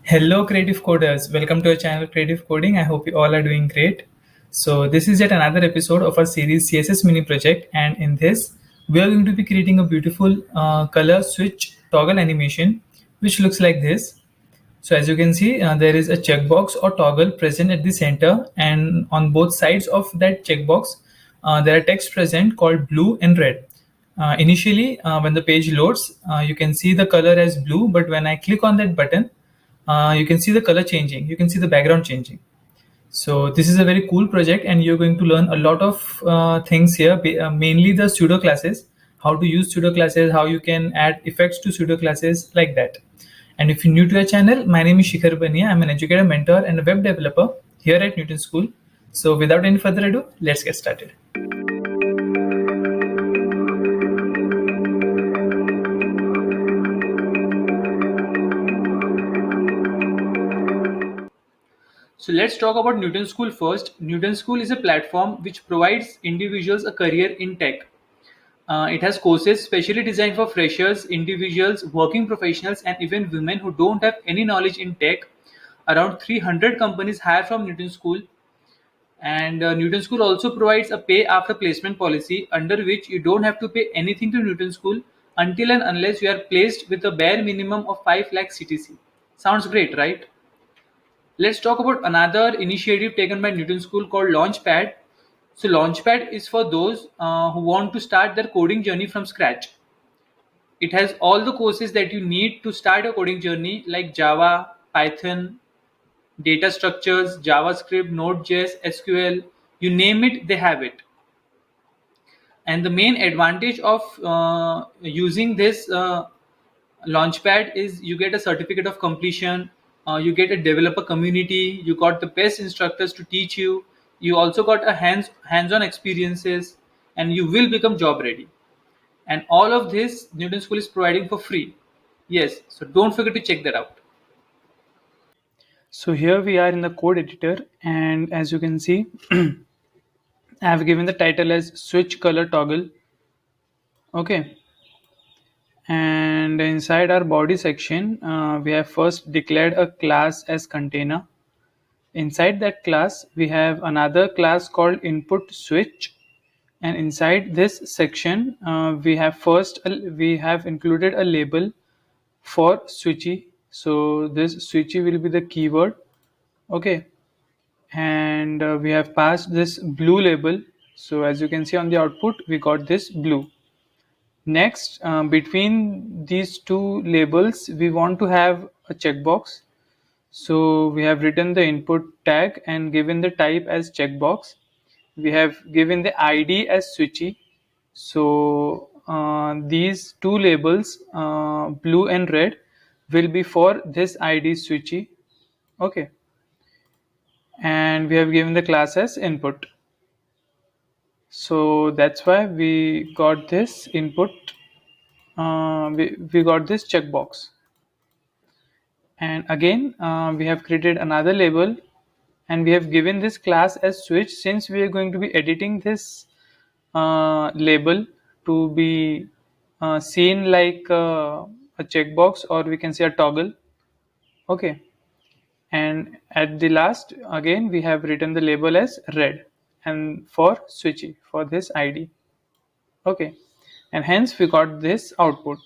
Hello, creative coders. Welcome to our channel, Creative Coding. I hope you all are doing great. So, this is yet another episode of our series CSS mini project, and in this, we are going to be creating a beautiful color switch toggle animation, which looks like this. So, as you can see, there is a checkbox or toggle present at the center, and on both sides of that checkbox, there are text present called blue and red. Initially, when the page loads, you can see the color as blue, but when I click on that button, you can see the color changing, you can see the background changing. So this is a very cool project, and you're going to learn a lot of things here, mainly the pseudo classes, how to use pseudo classes, how you can add effects to pseudo classes, like that. And if you're new to our channel, my name is Shikhar Bania. I'm an educator, mentor, and a web developer here at Newton School. So without any further ado, let's get started. So let's talk about Newton School first. Newton School is a platform which provides individuals a career in tech. It has courses specially designed for freshers, individuals, working professionals, and even women who don't have any knowledge in tech. Around 300 companies hire from Newton School, and Newton School also provides a pay after placement policy under which you don't have to pay anything to Newton School until and unless you are placed with a bare minimum of 5 lakh CTC. Sounds great, right? Let's talk about another initiative taken by Newton School called Launchpad. So, Launchpad is for those who want to start their coding journey from scratch. It has all the courses that you need to start a coding journey like Java, Python, data structures, JavaScript, Node.js, SQL, you name it, they have it. And the main advantage of using this Launchpad is you get a certificate of completion, you get a developer community, you got the best instructors to teach you, you also got a hands-on experiences, and you will become job ready. And all of this Newton School is providing for free. Yes, so don't forget to check that out. So here we are in the code editor, and as you can see, I have given the title as switch color toggle. Okay, and inside our body section, we have first declared a class as container. Inside that class, we have another class called input switch, and inside this section, we have included a label for switchy. So this switchy will be the keyword. Okay, and we have passed this blue label. So as you can see on the output, we got this blue. Next, between these two labels, we want to have a checkbox. So we have written the input tag and given the type as checkbox. We have given the ID as switchy. So these two labels, blue and red, will be for this ID switchy. Okay, and we have given the class as input. So that's why we got this input. We got this checkbox. And again, we have created another label, and we have given this class as switch since we are going to be editing this label to be seen like a checkbox, or we can say a toggle. Okay, and at the last, again we have written the label as red and for switchy for this ID. Okay, and hence we got this output.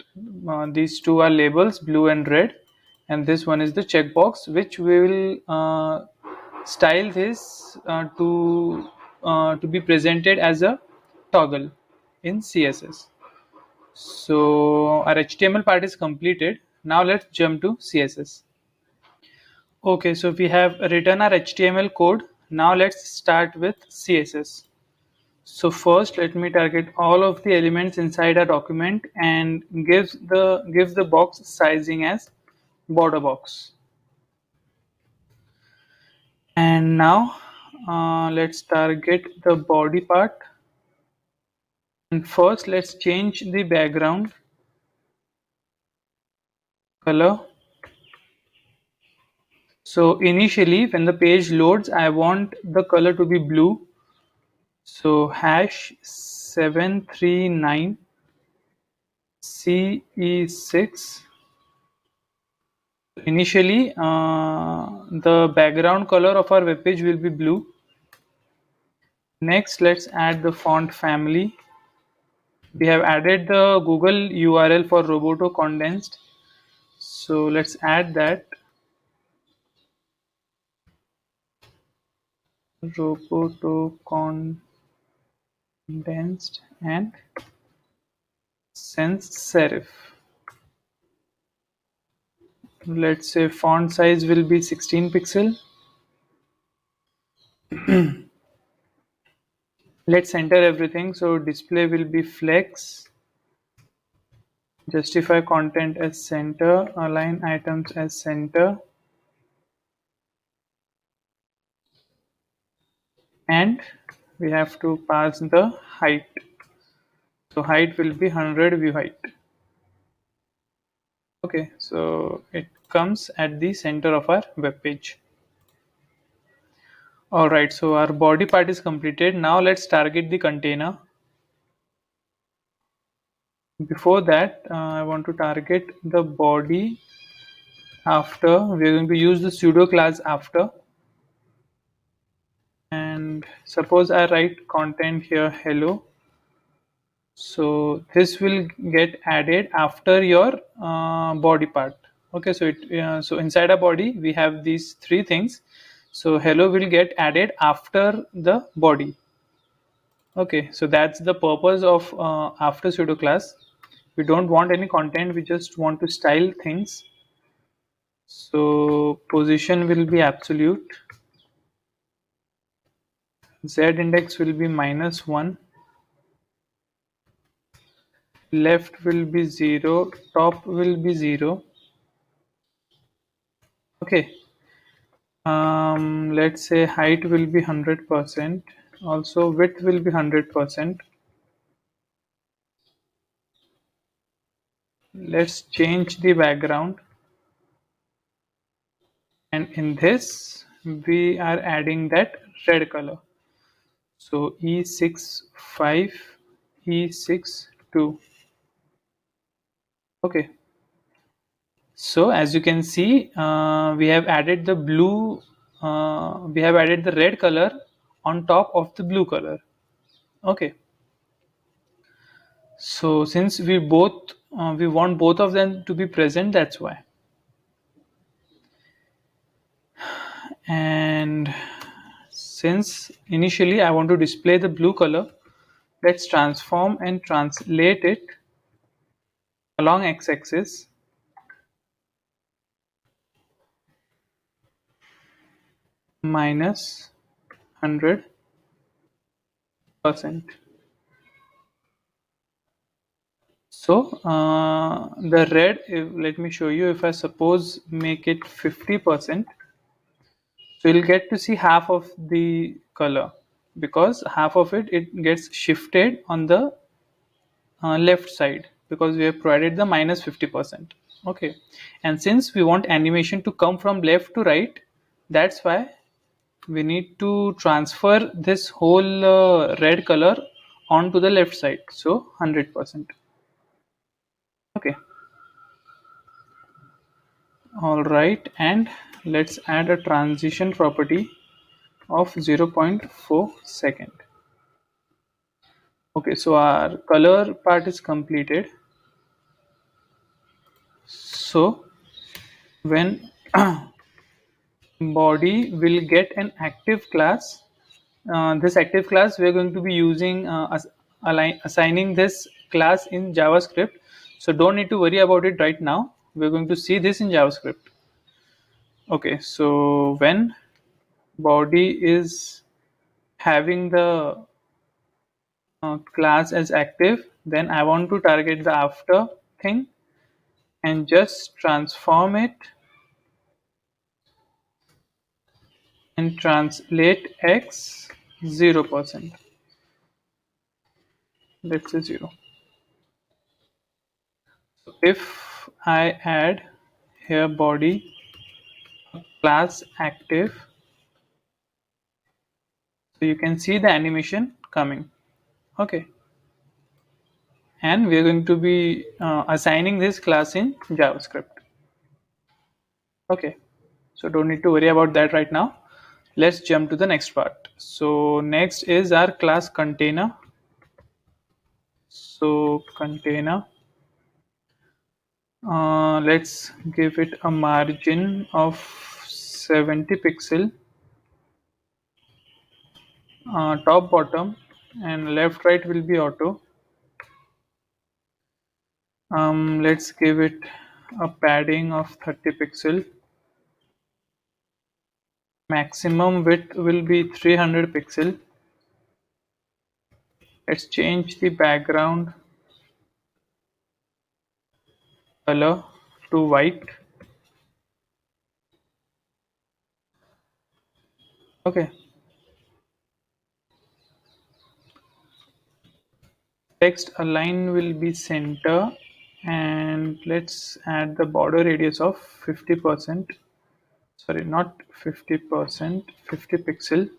These two are labels, blue and red, and this one is the checkbox, which we will style this to be presented as a toggle in CSS. So our HTML part is completed. Now let's jump to CSS. Okay, so we have written our HTML code. Now let's start with CSS. So first, let me target all of the elements inside a document and gives the box sizing as border box. And now let's target the body part. And first, let's change the background color. So initially, when the page loads, I want the color to be blue. So hash 739 CE6 Initially, the background color of our web page will be blue. Next, let's add the font family. We have added the Google URL for Roboto condensed. So let's add that Roboto condensed and sans serif. Let's say font size will be 16 pixel. Let's enter everything. So display will be flex, justify content as center, align items as center, and we have to pass the height. So height will be 100 view height. Okay, so it comes at the center of our web page. Alright, so our body part is completed. Now let's target the container. Before that, I want to target the body. After, we're going to use the pseudo class after. And suppose I write content here hello. So this will get added after your body part. Okay, so so inside a body we have these three things. So hello will get added after the body. Okay, so that's the purpose of after pseudo class. We don't want any content, we just want to style things. So position will be absolute, z index will be -1, left will be 0, top will be 0. Okay, let's say height will be 100%, also width will be 100%. Let's change the background, and in this we are adding that red color. So E65, E62. Okay, so as you can see, we have added the blue, we have added the red color on top of the blue color. Okay, so since we want both of them to be present, that's why. And since initially I want to display the blue color, let's transform and translate it along x-axis. -100%. So the red, let me show you. If I suppose make it 50%, so you'll get to see half of the color, because half of it gets shifted on the left side, because we have provided the -50%. Okay, and since we want animation to come from left to right, that's why we need to transfer this whole red color onto the left side, so 100%. Okay, all right, and let's add a transition property of 0.4 second. Okay, so our color part is completed. So when body will get an active class, this active class we are going to be using assigning this class in JavaScript. So don't need to worry about it right now. We're going to see this in JavaScript. Okay, so when body is having the class as active, then I want to target the after thing and just transform it and translate x 0%. Let's say 0. So if I add here body class active, so you can see the animation coming. Okay, and we are going to be assigning this class in JavaScript. Okay, so don't need to worry about that right now. Let's jump to the next part. So next is our class container. So container, let's give it a margin of 70 pixel, top bottom, and left right will be auto. Let's give it a padding of 30 pixel. Maximum width will be 300 pixel. Let's change the background color to white. Okay, text align will be center, and let's add the border radius of 50%. Sorry, not 50%, 50 pixel.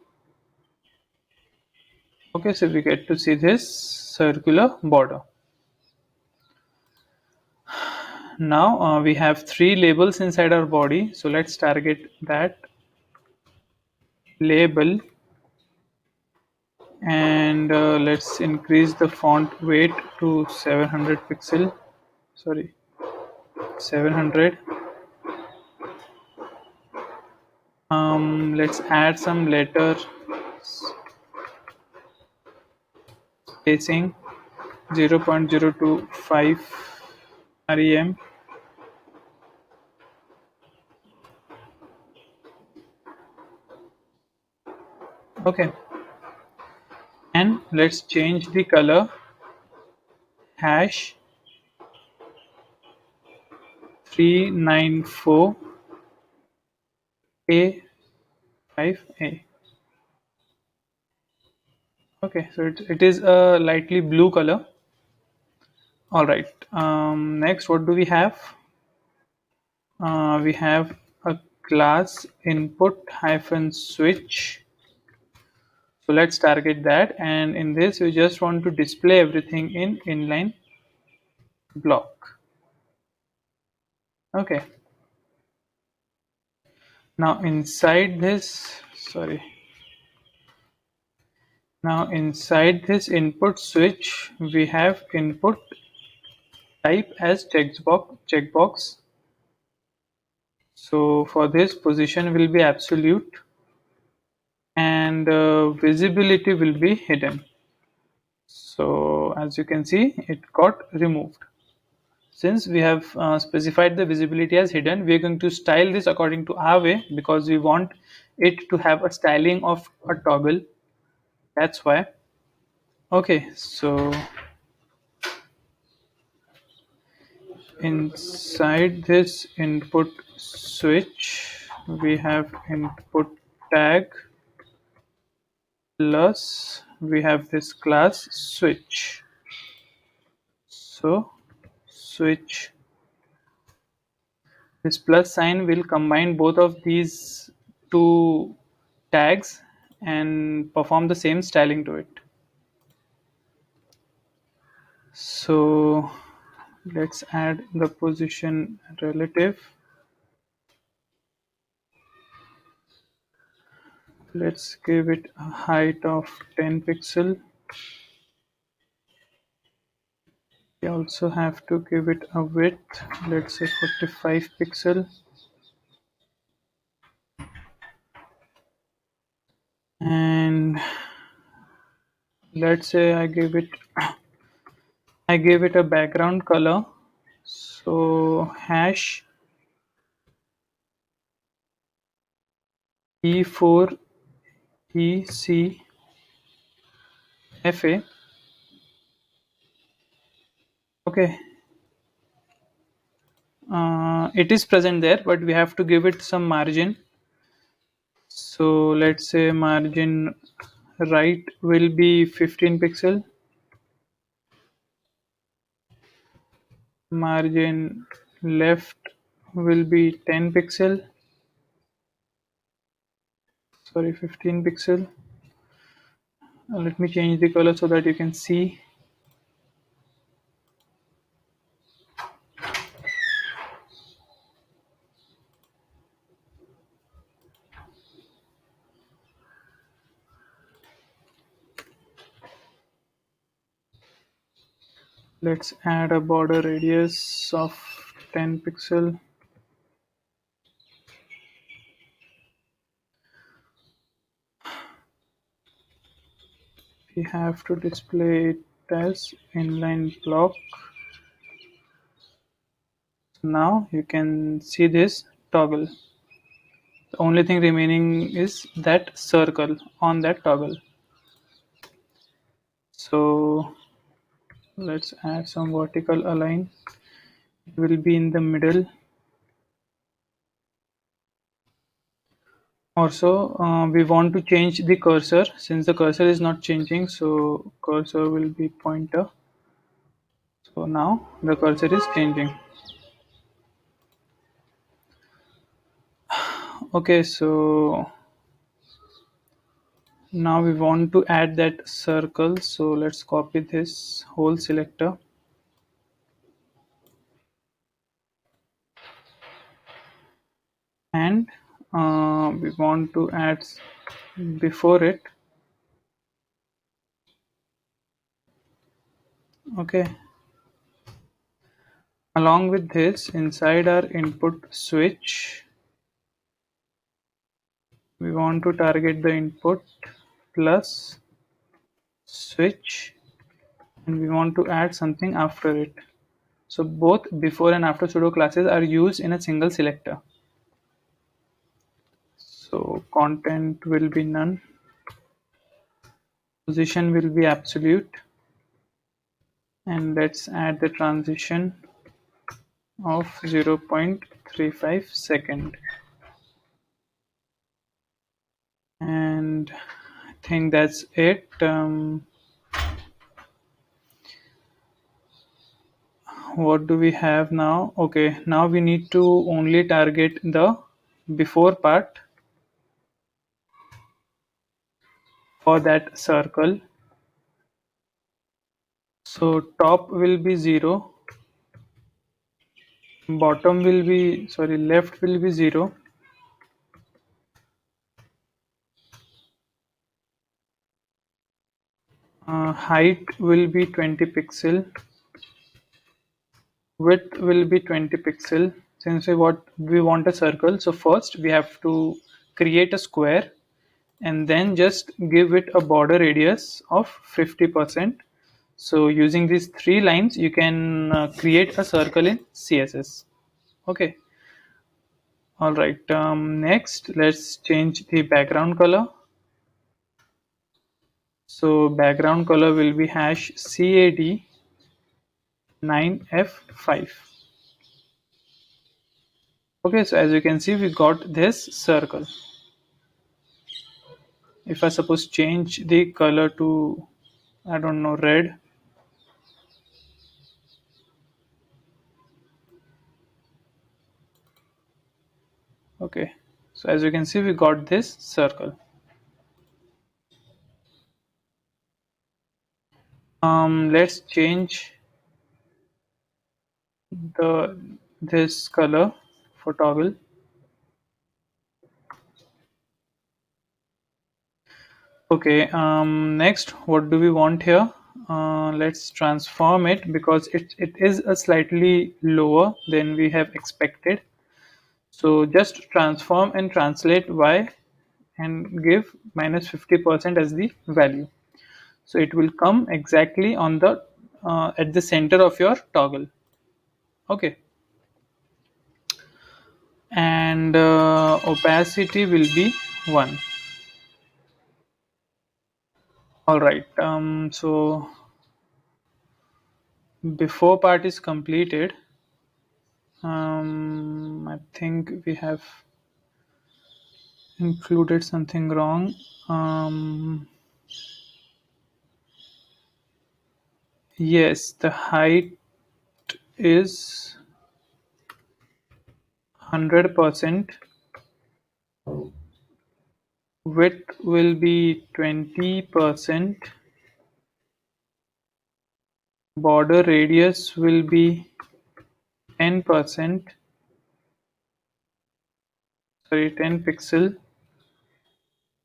Okay, so we get to see this circular border. Now we have three labels inside our body, so let's target that label, and let's increase the font weight to 700 pixel. Sorry, 700. Let's add some letter spacing, 0.025 rem. Okay, and let's change the color hash 394 A5A. Okay, so it is a lightly blue color. All right. Next, what do we have? We have a class input hyphen switch. So let's target that, and in this we just want to display everything in inline block. Okay. Now inside this, sorry. Now inside this input switch, we have input type as checkbox. So for this, position will be absolute, and visibility will be hidden. So as you can see, it got removed. Since we have specified the visibility as hidden, we are going to style this according to our way, because we want it to have a styling of a toggle. That's why. Okay, so inside this input switch, we have input tag plus we have this class switch. So switch, this plus sign will combine both of these two tags and perform the same styling to it. So let's add the position relative. Let's give it a height of 10 pixel. We also have to give it a width, let's say 45 pixel. And let's say I gave it a background color. So hash E4 ECFA. Okay, it is present there, but we have to give it some margin. So let's say margin right will be 15 pixel, margin left will be 10 pixel, sorry, 15 pixel. Let me change the color so that you can see. Let's add a border radius of 10 pixel. We have to display it as inline block. Now you can see this toggle. The only thing remaining is that circle on that toggle. So let's add some vertical align. It will be in the middle. Also, we want to change the cursor. Since the cursor is not changing, so cursor will be pointer. So now the cursor is changing. Okay, so now we want to add that circle. So let's copy this whole selector. And we want to add before it. Okay. Along with this, inside our input switch, we want to target the input plus switch, and we want to add something after it. So both before and after pseudo classes are used in a single selector. So content will be none, position will be absolute, and let's add the transition of 0.35 second. And I think that's it. What do we have now? Okay, now we need to only target the before part for that circle. So top will be 0, bottom will be, sorry, left will be 0, height will be 20 pixel, width will be 20 pixel. Since we want a circle, so first we have to create a square and then just give it a border radius of 50%. So using these three lines, you can create a circle in CSS. Okay. All right. Next, let's change the background color. So background color will be hash CAD 9F5. Okay. So as you can see, we got this circle. If I suppose change the color to, I don't know, red. Okay. So as you can see, we got this circle. Let's change this color for toggle. Okay, next, what do we want here? Let's transform it because it is a slightly lower than we have expected. So just transform and translate y and give minus 50% as the value. So it will come exactly on the at the center of your toggle. Okay. And opacity will be 1. All right. So before part is completed, I think we have included something wrong. Yes, the height is 100%, width will be 20%, border radius will be 10%, sorry, 10 pixel.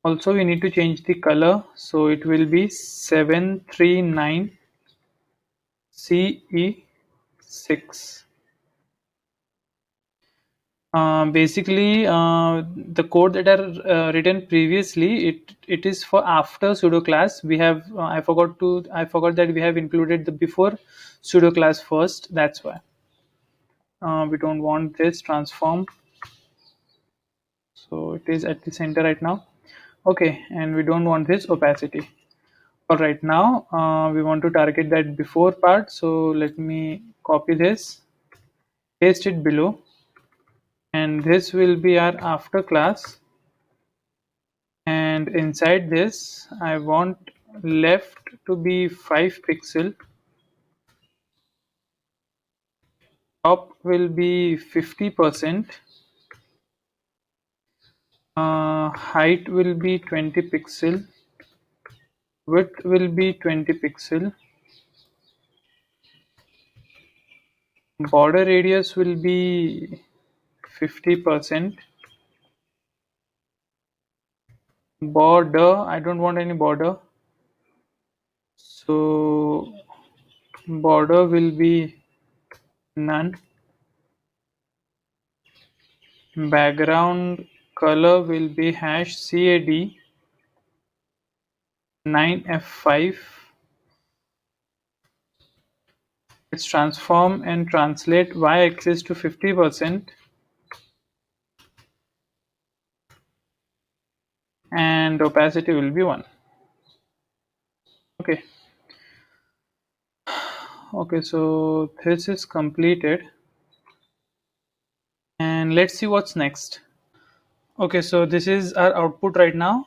Also we need to change the color, so it will be 739 CE6. Basically, the code that are written previously, it is for after pseudo class. We have I forgot that we have included the before pseudo class first. That's why we don't want this transform. So it is at the center right now. Okay, and we don't want this opacity. All right, now we want to target that before part. So let me copy this, paste it below, and this will be our after class. And inside this I want left to be 5 pixel, top will be 50%, height will be 20 pixel, width will be 20 pixel, border radius will be 50%, border I don't want any border, so border will be none, background color will be hash CAD 9F5. Let's transform and translate y-axis to 50% and opacity will be 1. Okay. Okay, so this is completed and let's see what's next. Okay, so this is our output right now.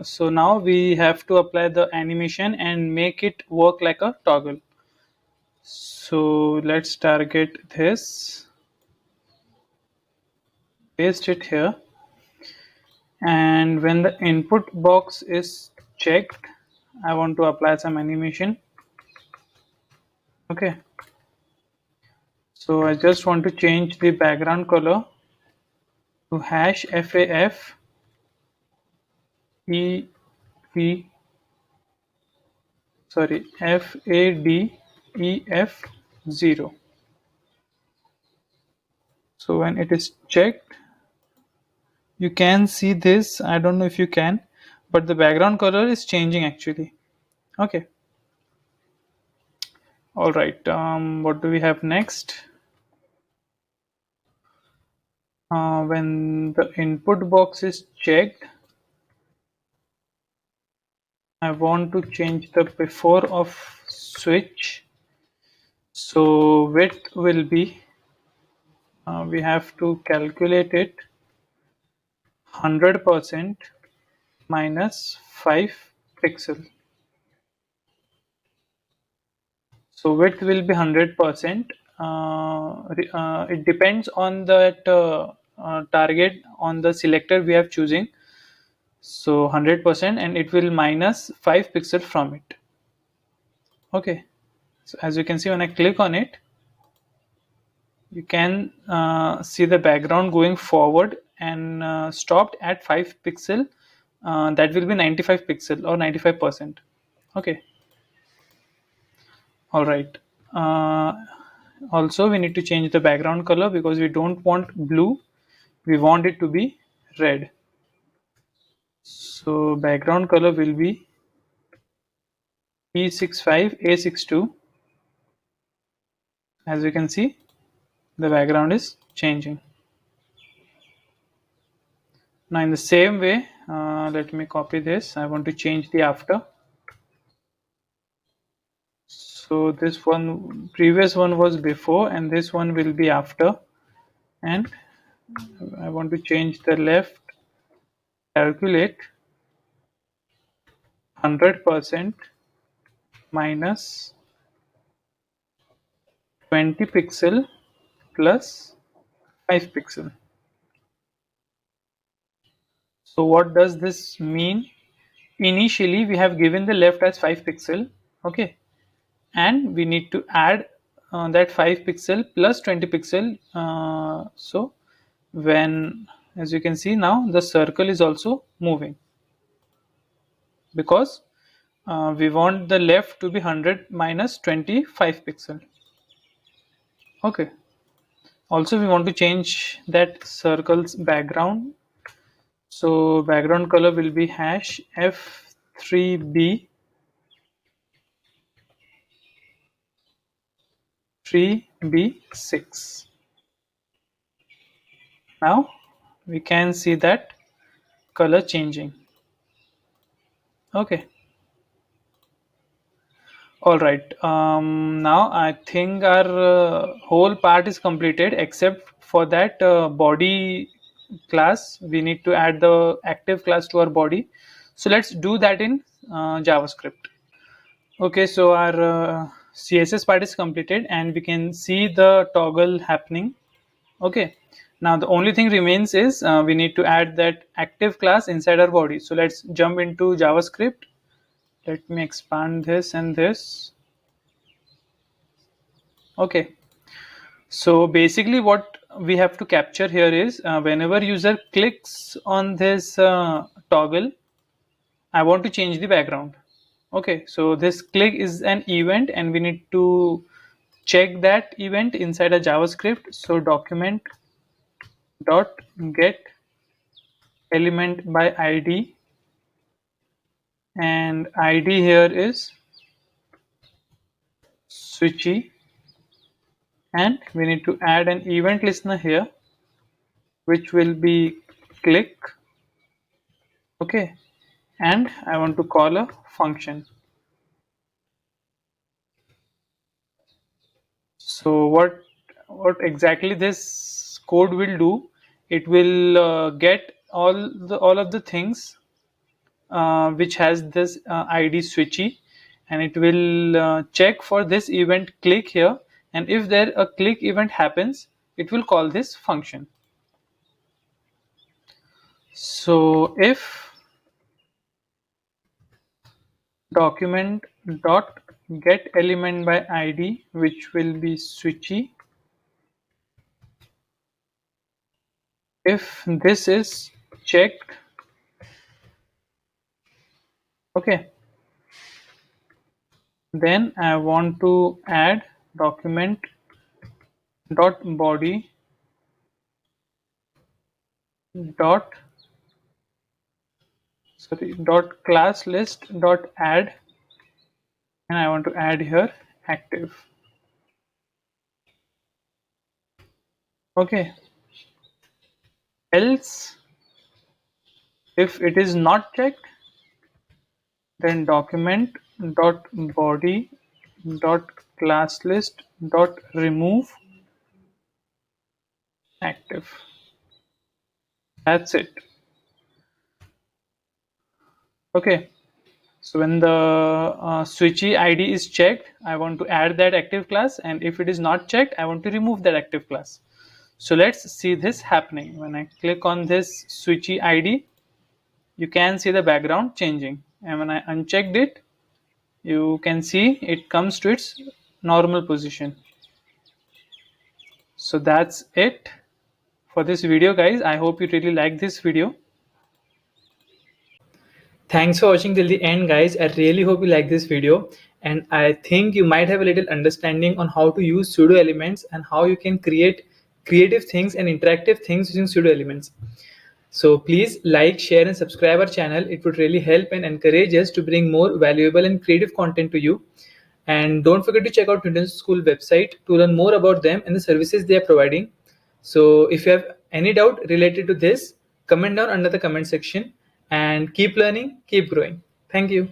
So now we have to apply the animation and make it work like a toggle. So let's target this, paste it here, and when the input box is checked, I want to apply some animation. Okay, so I just want to change the background color to hash FAF E P sorry FADEF0. So when it is checked, you can see this. I don't know if you can, but the background color is changing actually. Okay. All right. What do we have next? When the input box is checked, I want to change the before of switch. So width will be, we have to calculate it 100% minus 5 pixel. So width will be 100%. It depends on that target on the selector we are choosing. So 100% and it will minus 5 pixel from it. Okay. So as you can see, when I click on it, you can see the background going forward and stopped at 5 pixel. That will be 95 pixel or 95%. Okay. All right. Also we need to change the background color because we don't want blue, we want it to be red. So background color will be E65A62. As you can see, the background is changing. Now in the same way, let me copy this. I want to change the after. So this one, previous one was before and this one will be after, and I want to change the left, calculate 100% minus 20 pixel plus 5 pixel. So what does this mean? Initially we have given the left as 5 pixel, okay, and we need to add that 5 pixel plus 20 pixel. So when, as you can see now, the circle is also moving because we want the left to be 100 minus 25 pixel. Okay. Also, we want to change that circle's background. So background color will be hash F3B 3B6. Now we can see that color changing. Okay. All right. Now I think our whole part is completed except for that body class. We need to add the active class to our body. So let's do that in JavaScript. Okay, so our CSS part is completed and we can see the toggle happening. Okay, now the only thing remains is we need to add that active class inside our body. So let's jump into JavaScript. Let me expand this and this. Okay, so basically what we have to capture here is whenever user clicks on this toggle, I want to change the background. Okay, so this click is an event and we need to check that event inside a JavaScript. So document dot get element by ID, and ID here is switchy, and we need to add an event listener here which will be click. Okay, and I want to call a function. So what exactly this code will do? It will get all of the things which has this ID switchy, and it will check for this event click here, and if there a click event happens, it will call this function. So if document dot get element by ID, which will be switchy, if this is checked, okay, then I want to add document dot body dot dot class list dot add, and I want to add here active. Okay, else if it is not checked, then document dot body dot class list dot remove active. That's it. Okay, so when the switchy ID is checked, I want to add that active class, and if it is not checked, I want to remove that active class. So let's see this happening. When I click on this switchy ID, you can see the background changing, and when I unchecked it, you can see it comes to its normal position. So that's it for this video, guys. I hope you really like this video. Thanks for watching till the end, guys. I really hope you like this video, and I think you might have a little understanding on how to use pseudo elements and how you can create creative things and interactive things using pseudo elements. So please like, share and subscribe our channel. It would really help and encourage us to bring more valuable and creative content to you. And don't forget to check out Newton School website to learn more about them and the services they are providing. So if you have any doubt related to this, comment down under the comment section, and keep learning, keep growing. Thank you.